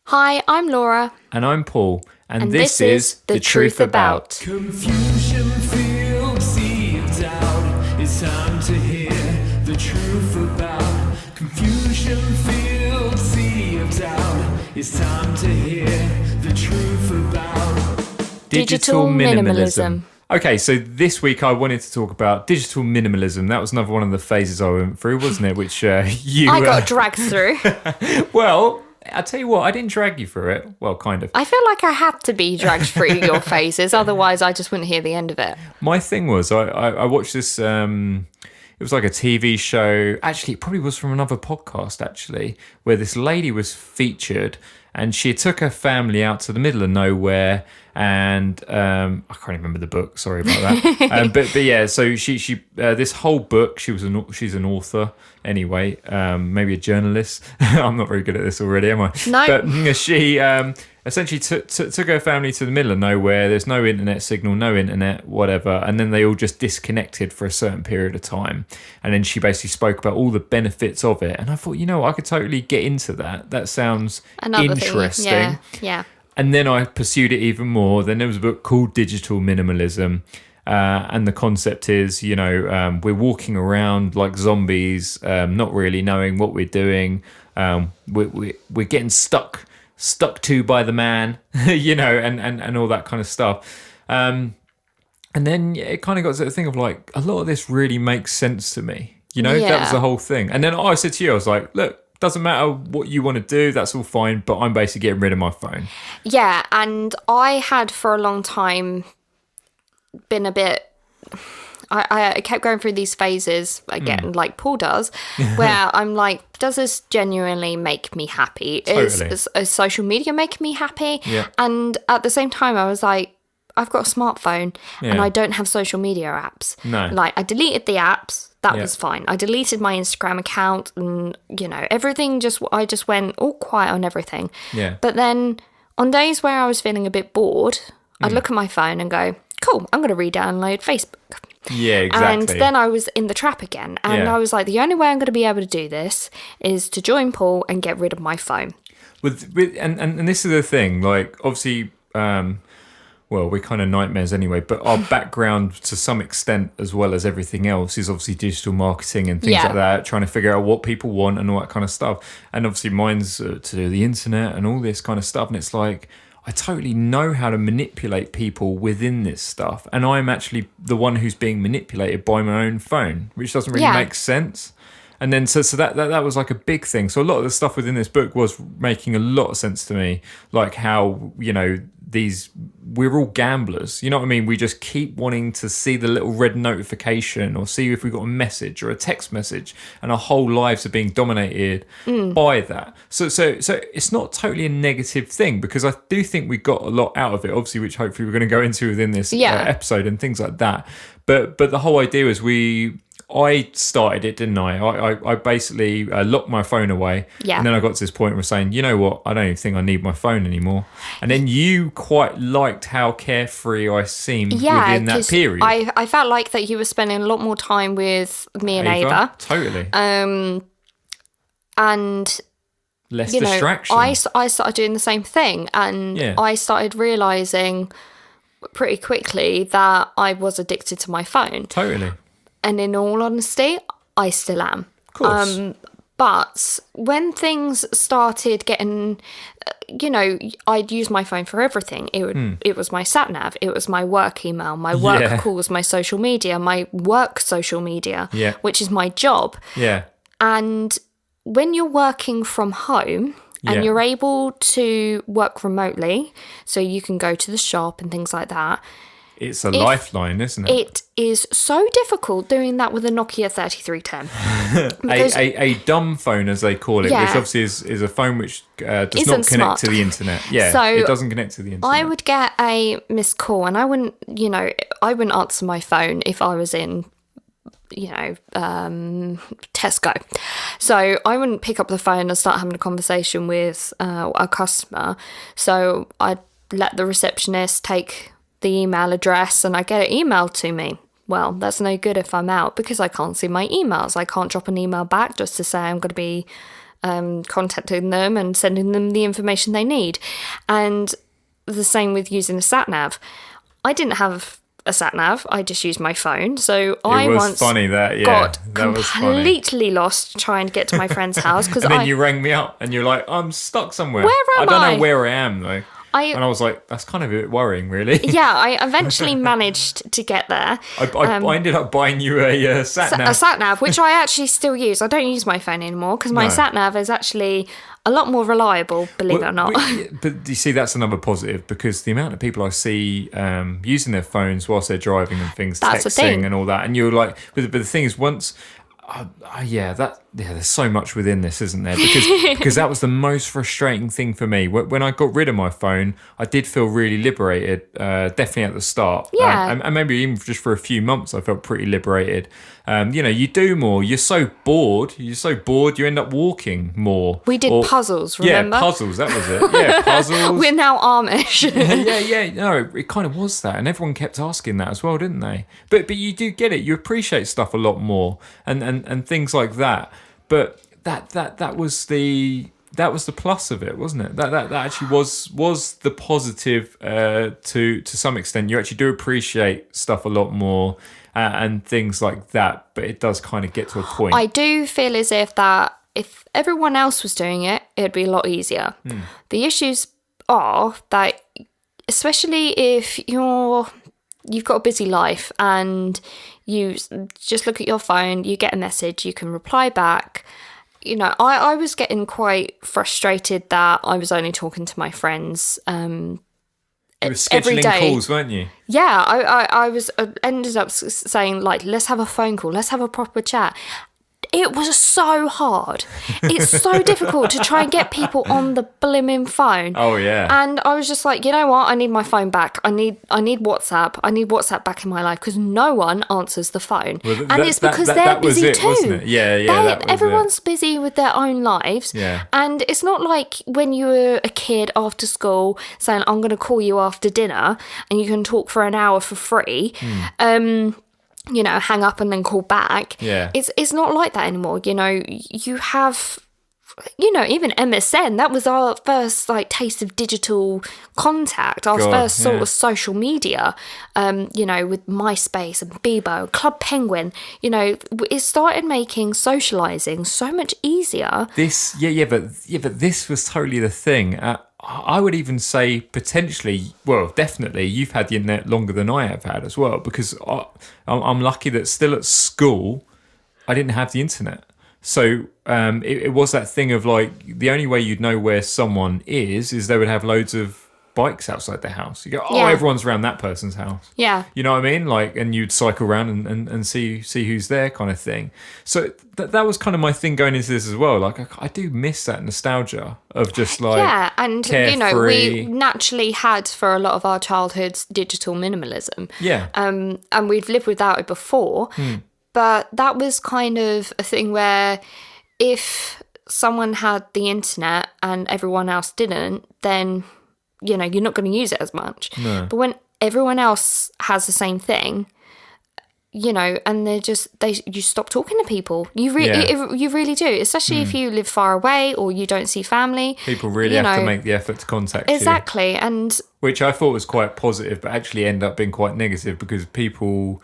Hi, I'm Laura. And I'm Paul, and this is The Truth About. Confusion filled sea of doubt. It's time to hear the truth about. Confusion filled sea of doubt. It's time to hear the truth about Digital minimalism. Okay, so this week I wanted to talk about digital minimalism. That was another one of the phases I went through, wasn't it? Which you... I got dragged through. Well, I'll tell you what, I didn't drag you through it. Well, kind of. I feel like I had to be dragged through your phases, otherwise I just wouldn't hear the end of it. My thing was, I watched this... it was like a TV show. Actually, it probably was from another podcast, actually, where this lady was featured and she took her family out to the middle of nowhere. And I can't remember the book. Sorry about that. But yeah, so she this whole book, she's an author anyway, maybe a journalist. I'm not very good at this already, am I? No. But she essentially took her family to the middle of nowhere. There's no internet signal, no internet, whatever. And then they all just disconnected for a certain period of time. And then she basically spoke about all the benefits of it. And I thought, I could totally get into that. That sounds interesting. Thing. Yeah. And then I pursued it even more. Then there was a book called Digital Minimalism. And the concept is, we're walking around like zombies, not really knowing what we're doing. We're getting stuck to by the man, and all that kind of stuff. And then it kind of got to the thing of like, a lot of this really makes sense to me. That was the whole thing. And then I said to you, I was like, look, doesn't matter what you want to do, that's all fine, but I'm basically getting rid of my phone. Yeah, and I had for a long time been a bit... I kept going through these phases again, like Paul does, where I'm like, does this genuinely make me happy? Totally. Is social media making me happy? Yeah. And at the same time, I was like, I've got a smartphone and I don't have social media apps. No. Like, I deleted the apps. That was fine. I deleted my Instagram account and, everything I just went all quiet on everything. Yeah. But then on days where I was feeling a bit bored, I'd look at my phone and go, cool, I'm going to re-download Facebook. Yeah, exactly. And then I was in the trap again. And I was like, the only way I'm going to be able to do this is to join Paul and get rid of my phone. And this is the thing, like, obviously... well, we're kind of nightmares anyway, but our background to some extent, as well as everything else, is obviously digital marketing and things like that, trying to figure out what people want and all that kind of stuff. And obviously mine's to do the internet and all this kind of stuff. And it's like, I totally know how to manipulate people within this stuff. And I'm actually the one who's being manipulated by my own phone, which doesn't really make sense. And then so that was like a big thing. So a lot of the stuff within this book was making a lot of sense to me, like how, we're all gamblers. You know what I mean? We just keep wanting to see the little red notification or see if we got a message or a text message, and our whole lives are being dominated by that. So it's not totally a negative thing, because I do think we got a lot out of it, obviously, which hopefully we're going to go into within this episode and things like that. But the whole idea is I started it, didn't I? I basically locked my phone away. Yeah. And then I got to this point where I was saying, you know what? I don't even think I need my phone anymore. And then you quite liked how carefree I seemed within that period. I felt like that you were spending a lot more time with me and Ava. Totally. And... less distraction. I started doing the same thing. And I started realising pretty quickly that I was addicted to my phone. Totally. And in all honesty, I still am. Of course. But when things started getting, I'd use my phone for everything. It was my sat nav, it was my work email, my work calls, my social media, my work social media, which is my job. Yeah. And when you're working from home and you're able to work remotely, so you can go to the shop and things like that. It's a lifeline, isn't it? It is so difficult doing that with a Nokia 3310. a dumb phone, as they call it, which obviously is a phone which does not connect to the internet. Yeah, so it doesn't connect to the internet. I would get a missed call and I wouldn't answer my phone if I was in, Tesco. So I wouldn't pick up the phone and start having a conversation with a customer. So I'd let the receptionist take the email address and I get it emailed to me. Well, that's no good if I'm out because I can't see my emails. I can't drop an email back just to say I'm going to be contacting them and sending them the information they need. And the same with using a sat nav. I didn't have a sat nav. I just used my phone. So I once got completely lost trying to get to my friend's house. And then you rang me up and you're like, I'm stuck somewhere. Where am I? I don't know where I am though. And I was like, that's kind of a bit worrying, really. Yeah, I eventually managed to get there. I ended up buying you a sat nav. A sat nav, which I actually still use. I don't use my phone anymore because my sat nav is actually a lot more reliable, believe it or not. But you see, that's another positive because the amount of people I see using their phones whilst they're driving and things, texting and all that. And you're like, but the thing is, once... there's so much within this, isn't there? Because that was the most frustrating thing for me. When I got rid of my phone, I did feel really liberated, definitely at the start. Yeah. And maybe even just for a few months, I felt pretty liberated. You do more. You're so bored. You end up walking more. We did puzzles, remember? Yeah, puzzles. That was it. Yeah, puzzles. We're now Amish. Yeah. No, it kind of was that, and everyone kept asking that as well, didn't they? But you do get it. You appreciate stuff a lot more, and things like that. But that was the plus of it, wasn't it? That actually was the positive to some extent. You actually do appreciate stuff a lot more. And things like that, but it does kind of get to a point. I do feel as if everyone else was doing it, it'd be a lot easier. The issues are that, especially if you've got a busy life and you just look at your phone, you get a message, you can reply back. I was getting quite frustrated that I was only talking to my friends. You were scheduling calls, weren't you? Yeah, I was ended up saying, like, let's have a phone call, let's have a proper chat. It was so hard. It's so difficult to try and get people on the blimmin' phone. Oh, yeah. And I was just like, you know what? I need my phone back. I need WhatsApp. I need WhatsApp back in my life because no one answers the phone. Well, and it's because they're busy too. Wasn't it? Yeah. Everyone's busy with their own lives. Yeah. And it's not like when you were a kid after school saying, I'm going to call you after dinner and you can talk for an hour for free. Hang up and then call back. Yeah. It's not like that anymore. You have, even MSN, that was our first taste of digital contact, our first sort of social media, with MySpace and Bebo, Club Penguin, it started making socializing so much easier. But this was totally the thing. I would even say potentially, well, definitely, you've had the internet longer than I have had as well, because I'm lucky that still at school, I didn't have the internet. So it was that thing of like, the only way you'd know where someone is they would have loads of bikes outside their house. You go, everyone's around that person's house. Yeah. You know what I mean? Like, and you'd cycle around and see who's there kind of thing. So that was kind of my thing going into this as well. Like, I do miss that nostalgia of just like, yeah, and carefree. We naturally had for a lot of our childhoods digital minimalism. Yeah. And we've lived without it before. But that was kind of a thing where if someone had the internet and everyone else didn't, then you're not going to use it as much. No. But when everyone else has the same thing, and you stop talking to people. You really do, especially if you live far away or you don't see family. People really have to make the effort to contact you. Exactly, and which I thought was quite positive, but actually end up being quite negative because people.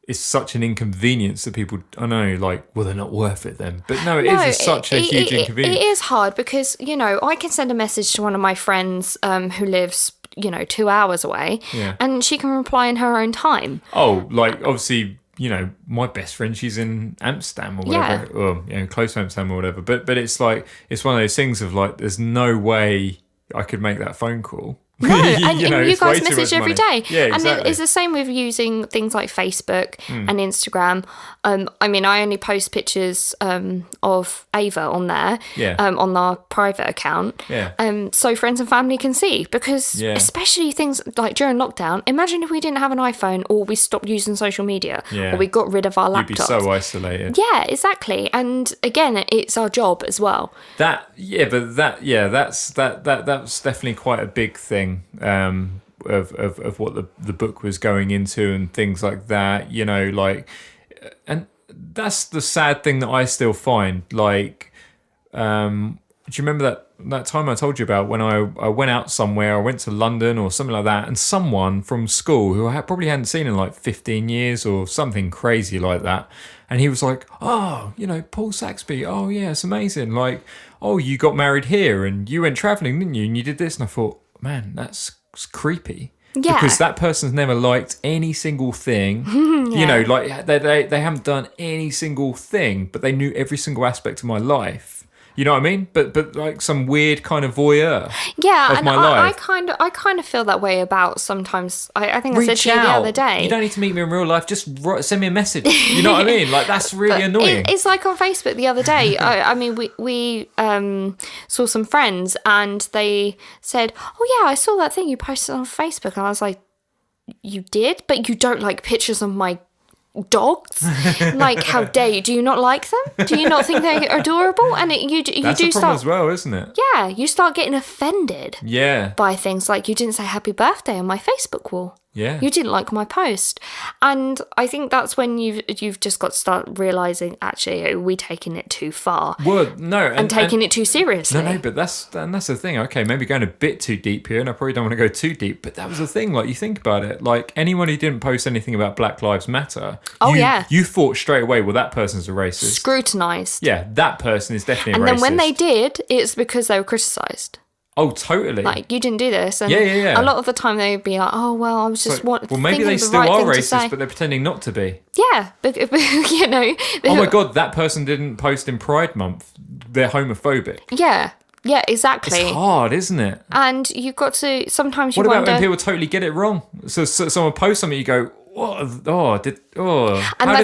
It's such an inconvenience that people, I know, like, well, they're not worth it then. But no, it's such a huge inconvenience. It is hard because, I can send a message to one of my friends who lives, 2 hours away, and she can reply in her own time. Oh, like, obviously, my best friend, she's in Amsterdam or whatever, or, close to Amsterdam or whatever. But it's like, it's one of those things of like, there's no way I could make that phone call. No, and you guys message every day. Yeah, exactly. And it's the same with using things like Facebook and Instagram. I only post pictures of Ava on there, on our private account. Yeah. So friends and family can see, because especially things like during lockdown, imagine if we didn't have an iPhone or we stopped using social media or we got rid of our laptops. You'd be so isolated. Yeah, exactly. And again, it's our job as well. That's definitely quite a big thing. Of what the book was going into and things like that, and that's the sad thing that I still find, like, do you remember that time I told you about when I went out somewhere? I went to London or something like that, and someone from school who I probably hadn't seen in like 15 years or something crazy like that, and he was like, "Oh, Paul Saxby. Oh yeah, it's amazing. Like, oh, you got married here and you went traveling, didn't you? And you did this." And I thought, man, that's creepy. Yeah. Because that person's never liked any single thing. Like they haven't done any single thing, but they knew every single aspect of my life. You know what I mean? But like some weird kind of voyeur of my life. I kind of feel that way about sometimes. I think I said Reach to you the out. other day. You don't need to meet me in real life. Just send me a message. You know what I mean? Like, that's really annoying. It's like on Facebook the other day. I mean, we saw some friends and they said, "Oh yeah, I saw that thing you posted on Facebook," and I was like, "You did? But you don't like pictures of my dogs? Like, how dare you? Do you not like them? Do you not think they're adorable?" And you That's do a problem start as well, isn't it? Yeah, you start getting offended. Yeah. By things like, you didn't say happy birthday on my Facebook wall. Yeah. You didn't like my post. And I think that's when you've just got to start realising, actually, are we taking it too far? Well, no. And taking it too seriously. No, but that's the thing. Okay, maybe going a bit too deep here, and I probably don't want to go too deep, but that was the thing. Like, you think about it, like, anyone who didn't post anything about Black Lives Matter, you thought straight away, well, that person's a racist. Scrutinised. Yeah, that person is definitely a racist. And then when they did, it's because they were criticised. Oh, totally. Like, you didn't do this. And yeah. a lot of the time they would be like, "Oh, well, I was just well, maybe they still are racist, but they're pretending not to be. Yeah, but Oh my God, that person didn't post in Pride Month. They're homophobic. Yeah, exactly. It's hard, isn't it? And you've got to, sometimes you wonder... What about when people totally get it wrong? So someone posts something, you go, what? How did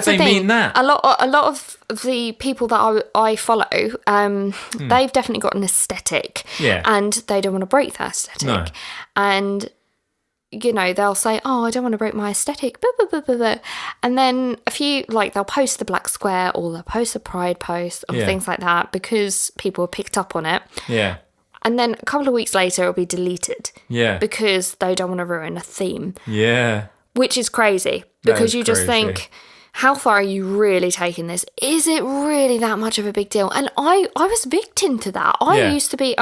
they mean that? A lot of the people that I follow, they've definitely got an aesthetic, and they don't want to break that aesthetic. No. And they'll say, "Oh, I don't want to break my aesthetic," blah, blah, blah, blah, blah. And then a few, like, they'll post the black square or they'll post a pride post or things like that because people have picked up on it. Yeah. And then a couple of weeks later, it'll be deleted. Yeah. Because they don't want to ruin a theme. Yeah. Which is crazy, because you just crazy. think, how far are you really taking this? Is it really that much of a big deal? And I was victim to that. I used to be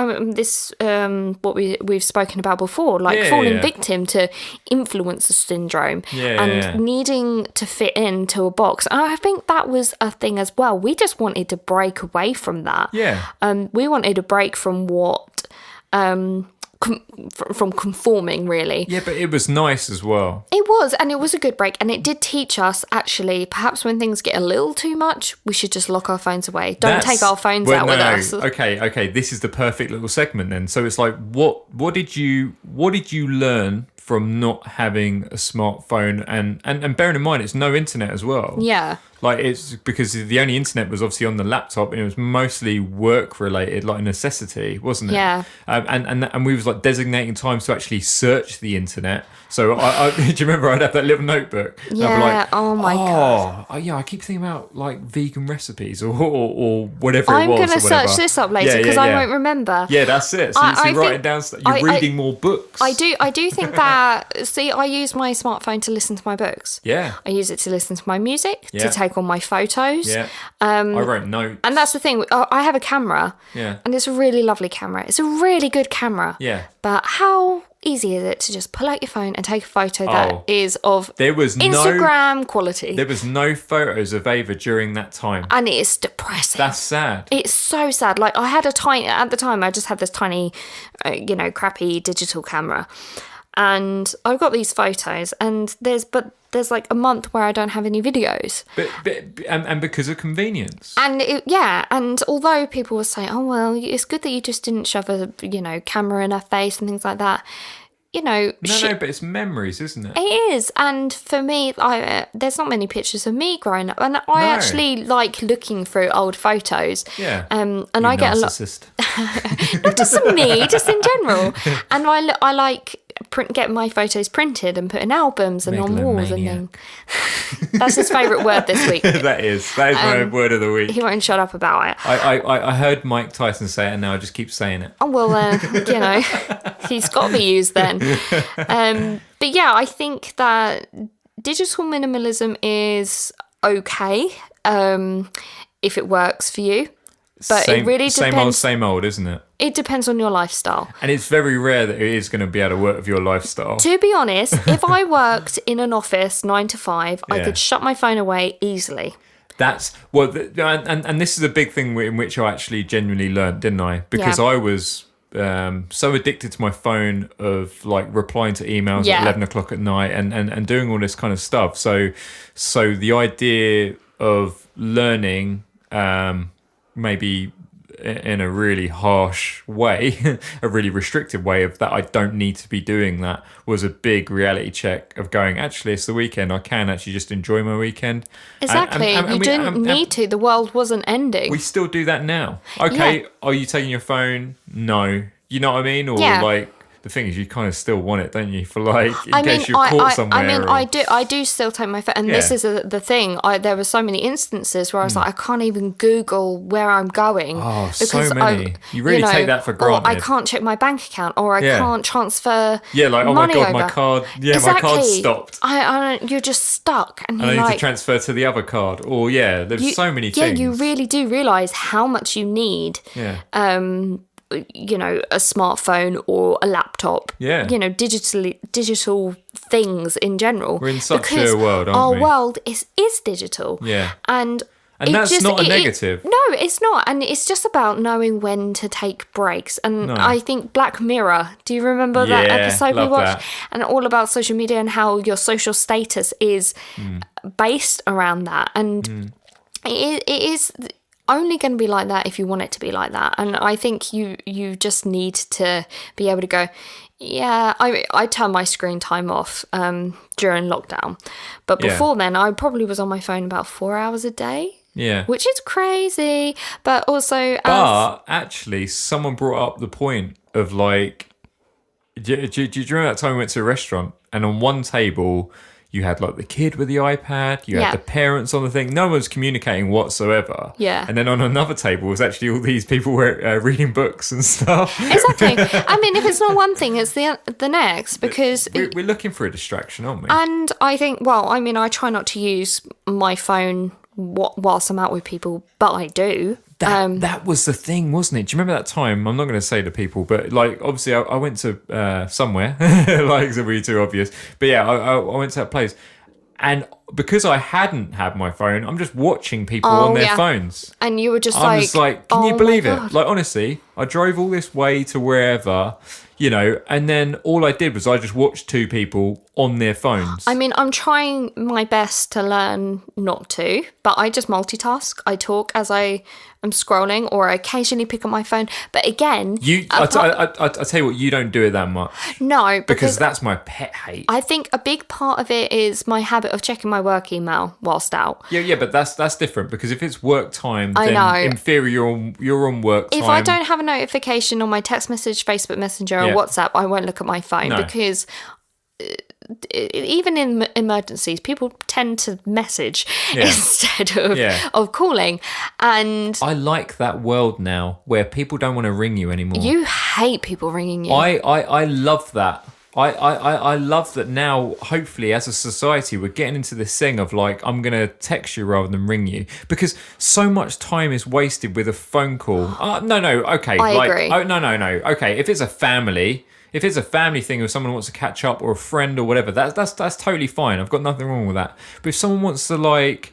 what we've spoken about before, like falling victim to influencer syndrome and needing to fit into a box. And I think that was a thing as well. We just wanted to break away from that. Yeah. We wanted to break from what. From conforming, really. Yeah, but it was nice as well. It was, and it was a good break, and it did teach us, actually, perhaps when things get a little too much, we should just lock our phones away. Don't take our phones out with us. Okay, this is the perfect little segment then. So it's like, what did you learn from not having a smartphone, and bearing in mind it's no internet as well. Yeah. Like, it's because the only internet was obviously on the laptop, and it was mostly work related, like a necessity, wasn't it? Yeah. And we was like designating times to actually search the internet. So I do you remember I'd have that little notebook? Yeah. I'd be like, oh my god. I keep thinking about like vegan recipes or whatever I'm it was. I'm going to search this up later because I won't remember. Yeah, that's it. So you're writing down. You're reading more books. I do think that. See, I use my smartphone to listen to my books. Yeah. I use it to listen to my music, to take all my photos. Yeah. I wrote notes. And that's the thing. I have a camera. Yeah. And it's a really lovely camera. It's a really good camera. Yeah. But how easy is it to just pull out your phone and take a photo that is of Instagram quality? There was no photos of Ava during that time. And it's depressing. That's sad. It's so sad. Like, I had at the time, I just had this tiny, crappy digital camera. And I've got these photos, and there's like a month where I don't have any videos. And because of convenience. And and although people will say, "Oh well, it's good that you just didn't shove a camera in her face and things like that," No, but it's memories, isn't it? It is, and for me, there's not many pictures of me growing up, and I actually like looking through old photos. Yeah. And I get a lot. Not just of me, just in general, and I like get my photos printed and put in albums and on walls and things. That's his favourite word this week. That is my word of the week. He won't shut up about it. I heard Mike Tyson say it, and now I just keep saying it. Oh well, he's got to be used then. But yeah, I think that digital minimalism is okay if it works for you. But it really depends. Same old, isn't it? It depends on your lifestyle. And it's very rare that it is going to be able to work with your lifestyle. To be honest, if I worked in an office 9 to 5, I could shut my phone away easily. That's and this is a big thing in which I actually genuinely learned, didn't I? Because I was so addicted to my phone of like replying to emails at 11 o'clock at night and doing all this kind of stuff. So the idea of learning maybe in a really harsh way, a really restricted way of that I don't need to be doing that was a big reality check of going, actually, it's the weekend. I can actually just enjoy my weekend. Exactly. You didn't need to. The world wasn't ending. We still do that now. Okay, are you taking your phone? No. You know what I mean? Or like, the thing is, you kind of still want it, don't you? For like, in case you're caught somewhere. I do still take my phone, and this is the thing. There were so many instances where I was like, I can't even Google where I'm going. Oh, so many. You really take that for granted. Or I can't check my bank account, or I can't transfer. Yeah, like, oh my god, my card. Yeah, my card stopped. You're just stuck, and I need to transfer to the other card. Or there's so many things. Yeah, you really do realise how much you need. Yeah. A smartphone or a laptop. Yeah. Digital things in general. We're in such a world, aren't we? Our world is digital. Yeah. And that's not a negative. No, it's not. And it's just about knowing when to take breaks. And I think Black Mirror, do you remember that episode we watched? That. And all about social media and how your social status is based around that. And it is only going to be like that if you want it to be like that. And I think you just need to be able to go, I turn my screen time off during lockdown. But before then, I probably was on my phone about 4 hours a day. Yeah. Which is crazy. But also... But actually, someone brought up the point of like... Do you remember that time we went to a restaurant and on one table... You had like the kid with the iPad, you had the parents on the thing, no one was communicating whatsoever. Yeah. And then on another table was actually all these people were reading books and stuff. Exactly. I mean, if it's not one thing, it's the next, because... We're looking for a distraction, aren't we? And I think, I try not to use my phone whilst I'm out with people, but I do. That was the thing, wasn't it? Do you remember that time? I'm not going to say to people, but like obviously I went to somewhere, like it's really too obvious. But I went to that place, and because I hadn't had my phone, I'm just watching people on their phones. And you were just I was like, can you believe it? Like honestly, I drove all this way to wherever, and then all I did was I just watched two people on their phones. I mean, I'm trying my best to learn not to, but I just multitask. I talk as I am scrolling, or I occasionally pick up my phone. But again... I tell you what, you don't do it that much. No, because that's my pet hate. I think a big part of it is my habit of checking my work email whilst out. Yeah, but that's different, because if it's work time, then in theory you're on work time. If I don't have a notification on my text message, Facebook Messenger, or WhatsApp, I won't look at my phone because... even in emergencies, people tend to message instead of calling. And I like that world now where people don't want to ring you anymore. You hate people ringing you. I love that. I love that now, hopefully, as a society, we're getting into this thing of like, I'm going to text you rather than ring you. Because so much time is wasted with a phone call. Okay. I agree. Oh, no. Okay, if it's a family thing, if someone wants to catch up, or a friend or whatever, that's totally fine. I've got nothing wrong with that. But if someone wants to like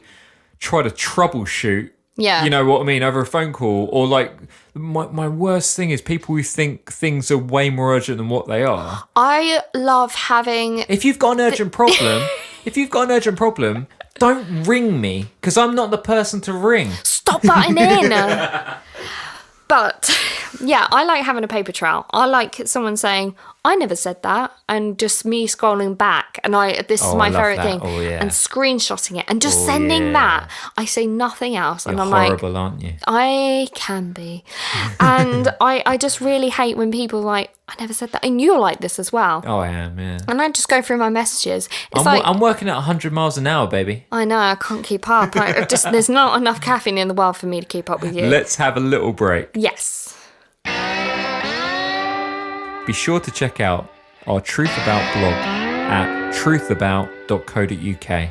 try to troubleshoot, you know what I mean, over a phone call, or like my worst thing is people who think things are way more urgent than what they are. I love having... If you've got an urgent problem, don't ring me, because I'm not the person to ring. Stop butting in. But yeah, I like having a paper trail. I like someone saying, I never said that, and just me scrolling back, and this is my favourite thing, and screenshotting it, and just sending that. I say nothing else, and You're I'm horrible, like, aren't you? I can be. And I just really hate when people are like, I never said that, and you're like this as well. Oh, I am, yeah. And I just go through my messages. I'm working at 100 miles an hour, baby. I know, I can't keep up. There's not enough caffeine in the world for me to keep up with you. Let's have a little break. Yes. Be sure to check out our Truth About blog at truthabout.co.uk.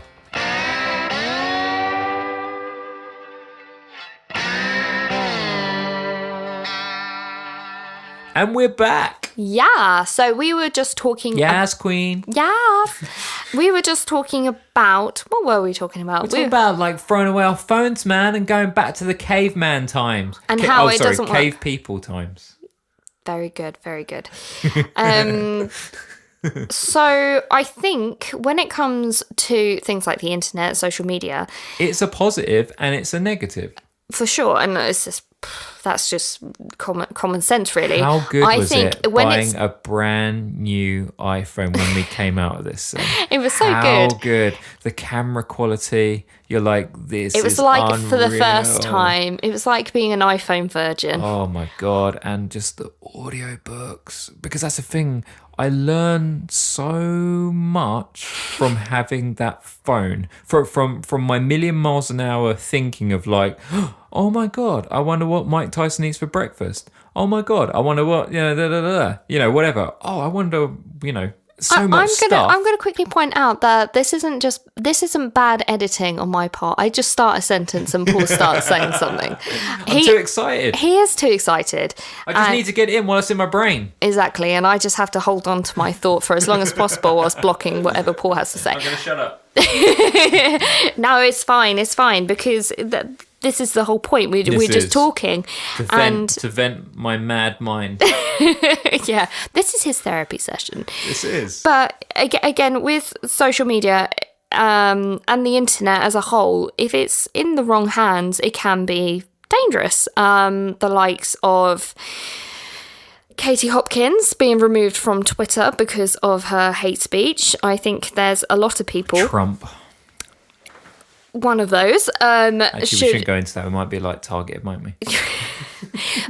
And we're back. Yeah, so we were just talking... Yes, Queen. Yeah. We were just talking about... What were we talking about? We're talking about, like, throwing away our phones, man, and going back to the caveman times. And how it doesn't work. Cave people times. Very good, very good. So I think when it comes to things like the internet, social media... It's a positive and it's a negative. For sure, and that's just common sense, really. How good was it buying a brand new iPhone when we came out of this thing? It was so good. How good. The camera quality, you're like, this is It was like, unreal. for the first time, it was like being an iPhone virgin. Oh my God. And just the audiobooks. Because that's the thing. I learned so much from having that phone. From my million miles an hour thinking of like, oh my God, I wonder what Mike Tyson eats for breakfast. Oh my God, I wonder what, whatever. Oh, I wonder, so much stuff. I'm gonna quickly point out that this isn't bad editing on my part. I just start a sentence and Paul starts saying something. I'm too excited. He is too excited. I just need to get it in while it's in my brain. Exactly, and I just have to hold on to my thought for as long as possible whilst blocking whatever Paul has to say. I'm gonna shut up. No, it's fine because this is the whole point. We're just talking to vent my mad mind. Yeah, this is his therapy session. This is. But again, with social media and the internet as a whole, if it's in the wrong hands, it can be dangerous. The likes of Katie Hopkins being removed from Twitter because of her hate speech. I think there's a lot of people. Trump. One of those. Actually, we shouldn't go into that. We might be like targeted, mightn't we?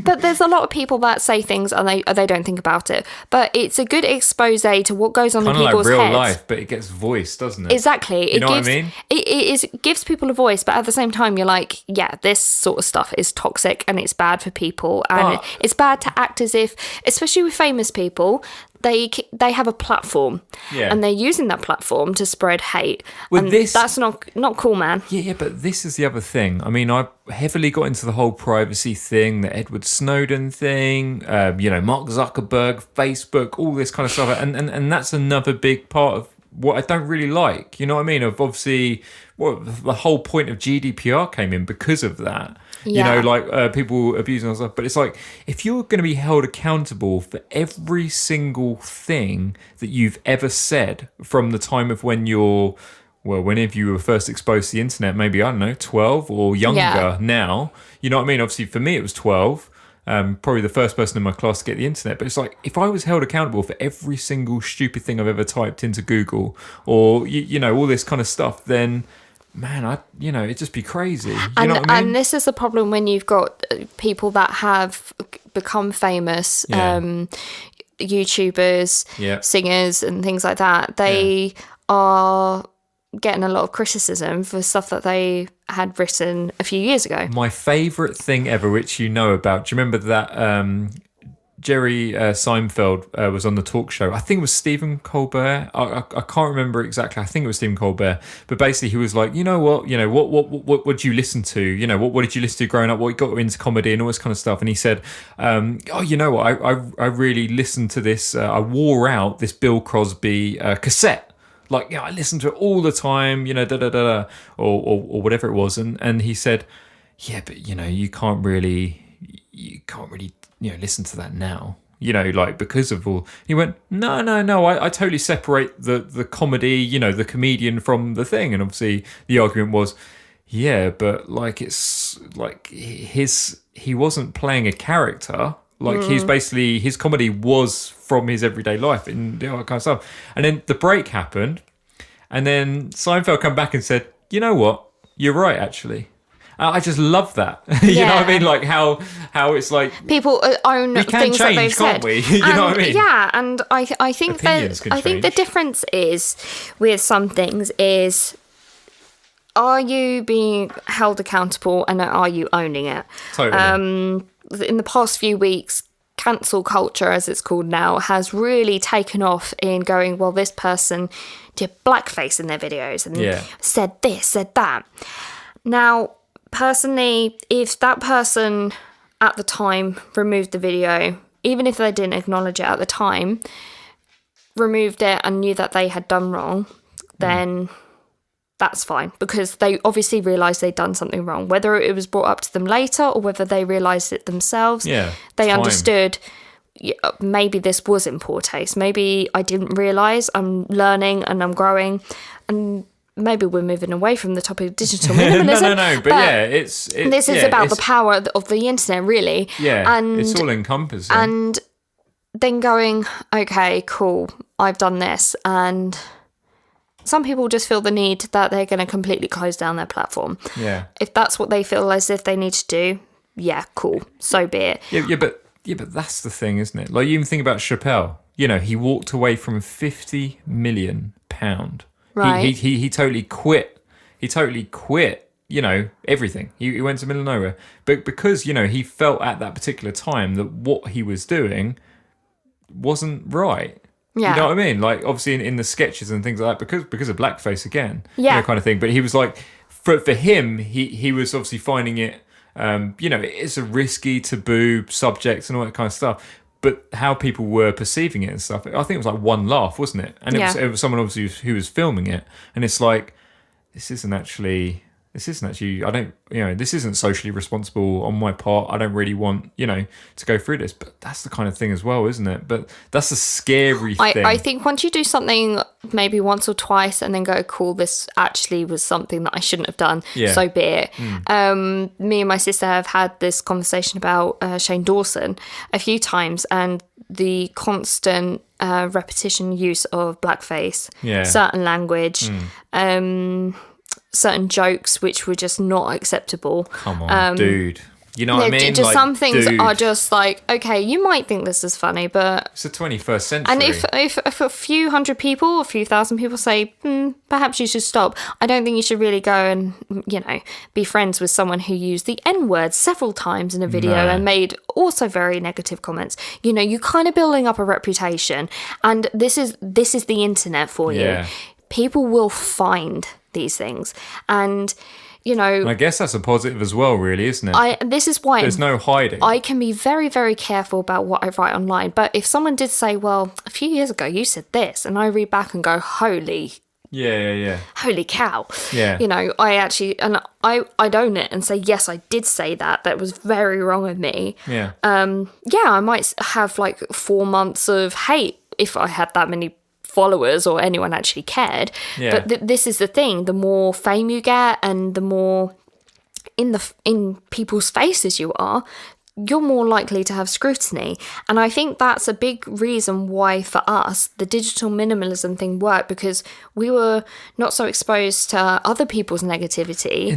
But there's a lot of people that say things and they don't think about it. But it's a good expose to what goes on in people's like real heads. life, but it gets voiced, doesn't it? Exactly. You know what I mean? It gives people a voice, but at the same time, you're like, yeah, this sort of stuff is toxic and it's bad for people. And it's bad to act as if, especially with famous people, they have a platform, and they're using that platform to spread hate. That's not cool, man. Yeah, but this is the other thing. I mean, I heavily got into the whole privacy thing, the Edward Snowden thing, Mark Zuckerberg, Facebook, all this kind of stuff, and that's another big part of what I don't really like. You know what I mean? Of obviously, the whole point of GDPR came in because of that. Yeah. People abusing and stuff. But it's like, if you're going to be held accountable for every single thing that you've ever said from the time of whenever you were first exposed to the internet, maybe, I don't know, 12 or younger now, you know what I mean? Obviously, for me, it was 12. Probably the first person in my class to get the internet. But it's like, if I was held accountable for every single stupid thing I've ever typed into Google or, all this kind of stuff, then... man, it'd just be crazy. You know what I mean? And this is the problem when you've got people that have become famous, YouTubers, singers, and things like that. They are getting a lot of criticism for stuff that they had written a few years ago. My favourite thing ever, which you know about, do you remember that Jerry Seinfeld was on the talk show? I think it was Stephen Colbert. I can't remember exactly. I think it was Stephen Colbert. But basically, he was like, what did you listen to? What did you listen to growing up? What got into comedy and all this kind of stuff? And he said, I really listened to this. I wore out this Bill Crosby cassette. Like, I listened to it all the time. Or whatever it was. And he said, yeah, but you can't really listen to that now, because of all. He went, no, I totally separate the comedy, the comedian from the thing. And obviously the argument was, yeah, but like, it's like he wasn't playing a character. Like he's basically, his comedy was from his everyday life and all that kind of stuff. And then the break happened, and then Seinfeld come back and said, you know what, you're right, actually. I just love that. You know what I mean? Like how it's like people own things that they've said. We can change, can't we? You know what I mean? Yeah, and I think the difference is with some things is, are you being held accountable and are you owning it? Totally. In the past few weeks, cancel culture, as it's called now, has really taken off in going, well, this person did blackface in their videos and said this, said that. Now, personally, if that person at the time removed the video even if they didn't acknowledge it at the time, removed it and knew that they had done wrong, then that's fine, because they obviously realised they'd done something wrong. Whether it was brought up to them later or whether they realised it themselves, they understood maybe this was in poor taste. Maybe I didn't realise, I'm learning and I'm growing, and maybe we're moving away from the topic of digital minimalism. no, but yeah, this is about the power of the internet, really. Yeah, and it's all encompassing. And then going, okay, cool, I've done this, and some people just feel the need that they're going to completely close down their platform. Yeah. If that's what they feel as if they need to do, yeah, cool, so be it. Yeah, but that's the thing, isn't it? Like, you even think about Chappelle. You know, he walked away from £50 million. Right. He totally quit. He totally quit, you know, everything. He went to the middle of nowhere. But because, you know, he felt at that particular time that what he was doing wasn't right. Yeah. You know what I mean? Like, obviously in the sketches and things like that, because of blackface again, yeah, you know, kind of thing. But he was like, for him, he was obviously finding it, you know, it's a risky, taboo subject and all that kind of stuff. But how people were perceiving it and stuff, I think it was like one laugh, wasn't it? And it was someone obviously who was filming it, and it's like, this isn't actually, this isn't socially responsible on my part. I don't really want, you know, to go through this. But that's the kind of thing as well, isn't it? But that's a scary thing. I think once you do something maybe once or twice and then go, cool, this actually was something that I shouldn't have done, so be it. Me and my sister have had this conversation about Shane Dawson a few times, and the constant repetition use of blackface, certain language, certain jokes which were just not acceptable. Come on, dude. You know what I mean? Just like, some things are just like, okay, you might think this is funny, but it's the 21st century. And if a few hundred people, a few thousand people say, perhaps you should stop, I don't think you should really go and, you know, be friends with someone who used the N-word several times in a video and made also very negative comments. You know, you're kind of building up a reputation, and this is the internet for you. People will find these things, and you know, and I guess that's a positive as well, really, isn't it? This is why there's no hiding. I can be very, very careful about what I write online. But if someone did say, well, a few years ago you said this, and I read back and go, holy cow, you know, I own it and say, yes, I did say that was very wrong of me. I might have like 4 months of hate if I had that many followers or anyone actually cared. But this is the thing, the more fame you get and the more in people's faces you are, you're more likely to have scrutiny. And I think that's a big reason why for us the digital minimalism thing worked, because we were not so exposed to other people's negativity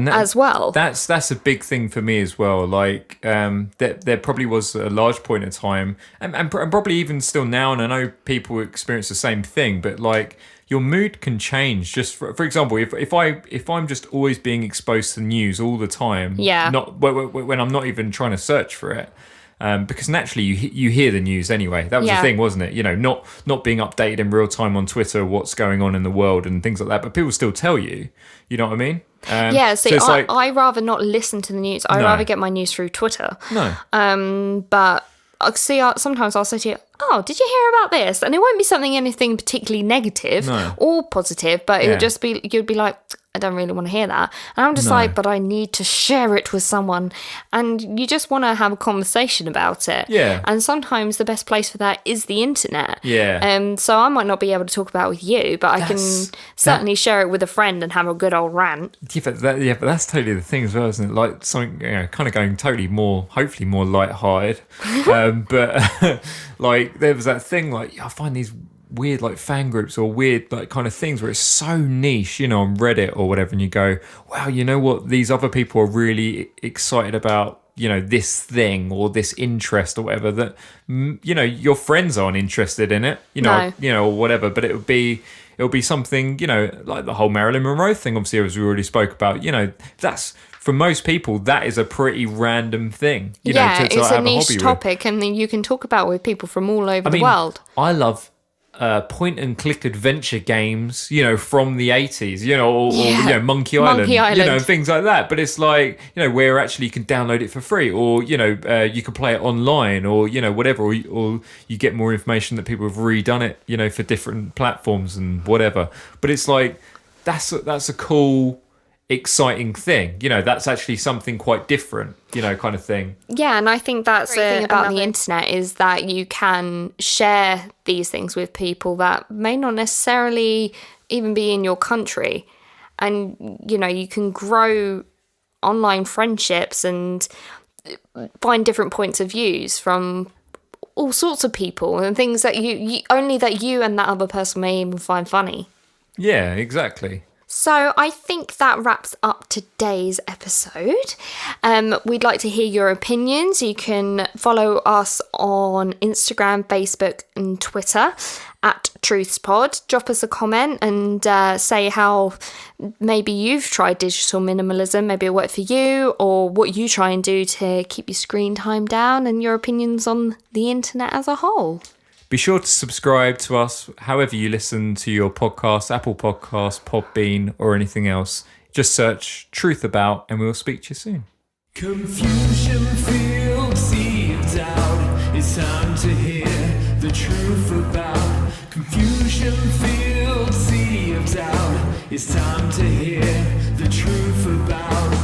as well. That's a big thing for me as well. Like there probably was a large point in time, and probably even still now, and I know people experience the same thing, but like your mood can change. Just for example, if I'm just always being exposed to news all the time, not when I'm not even trying to search for it, because naturally you hear the news anyway. That was the thing, wasn't it? You know, not being updated in real time on Twitter what's going on in the world and things like that, but people still tell you. You know what I mean? I rather not listen to the news. I rather get my news through Twitter. But sometimes I'll say to you, oh, did you hear about this? And it won't be anything particularly negative or positive, but it would just be, you'd be like, I don't really want to hear that. And I'm just like, but I need to share it with someone. And you just want to have a conversation about it. Yeah. And sometimes the best place for that is the internet. Yeah. So I might not be able to talk about it with you, but I can certainly share it with a friend and have a good old rant. Yeah, but that's totally the thing as well, isn't it? Like something, you know, kind of going totally hopefully more light-hearted. But like there was that thing, like I find these weird like fan groups or weird like kind of things where it's so niche, you know, on Reddit or whatever, and you go, wow, you know what, these other people are really excited about, you know, this thing or this interest or whatever, that you know your friends aren't interested in it, you know, or whatever, but it'll be something, you know, like the whole Marilyn Monroe thing, obviously, as we already spoke about, you know, that's for most people that is a pretty random thing, to it's have a niche hobby topic with. And then you can talk about with people from all over the world. I love point and click adventure games, from the 80s, or Monkey Island, things like that. But it's like, where actually you can download it for free, or, you can play it online, or, whatever, or you get more information that people have redone it, for different platforms and whatever. But it's like, that's a cool, exciting thing. That's actually something quite different, kind of thing. Yeah, and I think that's the thing about the internet, is that you can share these things with people that may not necessarily even be in your country. And, you can grow online friendships and find different points of views from all sorts of people, and things that you only that you and that other person may even find funny. Yeah, exactly. So I think that wraps up today's episode. We'd like to hear your opinions. You can follow us on Instagram, Facebook and Twitter at TruthsPod. Drop us a comment and say how maybe you've tried digital minimalism, maybe it worked for you, or what you try and do to keep your screen time down, and your opinions on the internet as a whole. Be sure to subscribe to us however you listen to your podcast, Apple Podcasts, Podbean, or anything else. Just search Truth About and we'll speak to you soon. Confusion filled sea of doubt. It's time to hear the truth about. Confusion filled sea of doubt. It's time to hear the truth about.